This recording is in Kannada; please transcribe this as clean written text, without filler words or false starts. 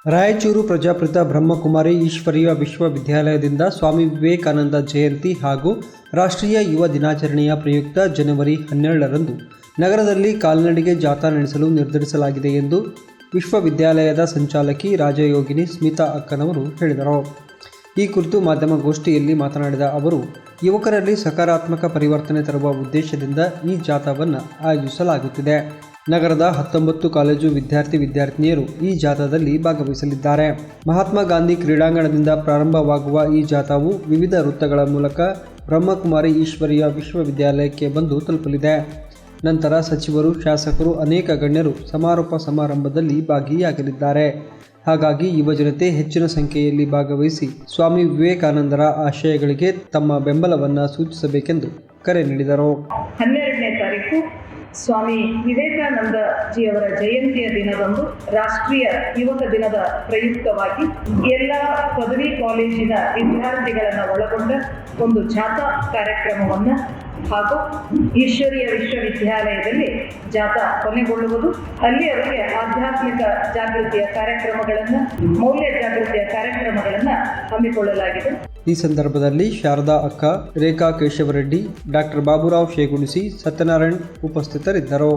ರಾಯಚೂರು ಪ್ರಜಾಪಿತ ಬ್ರಹ್ಮಕುಮಾರಿ ಈಶ್ವರೀಯ ವಿಶ್ವವಿದ್ಯಾಲಯದಿಂದ ಸ್ವಾಮಿ ವಿವೇಕಾನಂದ ಜಯಂತಿ ಹಾಗೂ ರಾಷ್ಟ್ರೀಯ ಯುವ ದಿನಾಚರಣೆಯ ಪ್ರಯುಕ್ತ ಜನವರಿ 12ರಂದು ನಗರದಲ್ಲಿ ಕಾಲ್ನಡಿಗೆ ಜಾಥಾ ನಡೆಸಲು ನಿರ್ಧರಿಸಲಾಗಿದೆ ಎಂದು ವಿಶ್ವವಿದ್ಯಾಲಯದ ಸಂಚಾಲಕಿ ರಾಜಯೋಗಿನಿ ಸ್ಮಿತಾ ಅಕ್ಕನವರು ಹೇಳಿದರು. ಈ ಕುರಿತು ಮಾಧ್ಯಮಗೋಷ್ಠಿಯಲ್ಲಿ ಮಾತನಾಡಿದ ಅವರು, ಯುವಕರಲ್ಲಿ ಸಕಾರಾತ್ಮಕ ಪರಿವರ್ತನೆ ತರುವ ಉದ್ದೇಶದಿಂದ ಈ ಜಾಥಾವನ್ನು ಆಯೋಜಿಸಲಾಗುತ್ತಿದೆ. ನಗರದ 19 ಕಾಲೇಜು ವಿದ್ಯಾರ್ಥಿನಿಯರು ಈ ಜಾಥಾದಲ್ಲಿ ಭಾಗವಹಿಸಲಿದ್ದಾರೆ. ಮಹಾತ್ಮ ಗಾಂಧಿ ಕ್ರೀಡಾಂಗಣದಿಂದ ಪ್ರಾರಂಭವಾಗುವ ಈ ಜಾಥಾವು ವಿವಿಧ ವೃತ್ತಗಳ ಮೂಲಕ ಬ್ರಹ್ಮಕುಮಾರಿ ಈಶ್ವರೀಯ ವಿಶ್ವವಿದ್ಯಾಲಯಕ್ಕೆ ಬಂದು ತಲುಪಲಿದೆ. ನಂತರ ಸಚಿವರು, ಶಾಸಕರು, ಅನೇಕ ಗಣ್ಯರು ಸಮಾರೋಪ ಸಮಾರಂಭದಲ್ಲಿ ಭಾಗಿಯಾಗಲಿದ್ದಾರೆ. ಹಾಗಾಗಿ ಯುವಜನತೆ ಹೆಚ್ಚಿನ ಸಂಖ್ಯೆಯಲ್ಲಿ ಭಾಗವಹಿಸಿ ಸ್ವಾಮಿ ವಿವೇಕಾನಂದರ ಆಶಯಗಳಿಗೆ ತಮ್ಮ ಬೆಂಬಲವನ್ನು ಸೂಚಿಸಬೇಕೆಂದು ಕರೆ ನೀಡಿದರು. 12ನೇ ತಾರೀಕು ಸ್ವಾಮಿ ವಿವೇಕಾನಂದ ಜಿಯವರ ಜಯಂತಿಯ ದಿನದಂದು ರಾಷ್ಟ್ರೀಯ ಯುವಕ ದಿನದ ಪ್ರಯುಕ್ತವಾಗಿ ಎಲ್ಲ ಪದವಿ ಕಾಲೇಜಿನ ವಿದ್ಯಾರ್ಥಿಗಳನ್ನು ಒಳಗೊಂಡ ಒಂದು ಜಾಥಾ ಕಾರ್ಯಕ್ರಮವನ್ನು ಹಾಗೂ ಈಶ್ವರೀಯ ವಿಶ್ವವಿದ್ಯಾಲಯದಲ್ಲಿ ಜಾಥಾ ಕೊನೆಗೊಳ್ಳುವುದು. ಅಲ್ಲಿಯವರೆಗೆ ಆಧ್ಯಾತ್ಮಿಕ ಜಾಗೃತಿಯ ಕಾರ್ಯಕ್ರಮಗಳನ್ನು, ಮೌಲ್ಯ ಜಾಗೃತಿಯ ಕಾರ್ಯಕ್ರಮಗಳನ್ನು ಹಮ್ಮಿಕೊಳ್ಳಲಾಗಿದೆ. ಈ ಸಂದರ್ಭದಲ್ಲಿ ಶಾರದಾ ಅಕ್ಕ, ರೇಖಾ ಕೇಶವರೆಡ್ಡಿ, ಡಾಕ್ಟರ್ ಬಾಬುರಾವ್ ಶೇಗುಣಿಸಿ, ಸತ್ಯನಾರಾಯಣ್ ಉಪಸ್ಥಿತರಿದ್ದರು.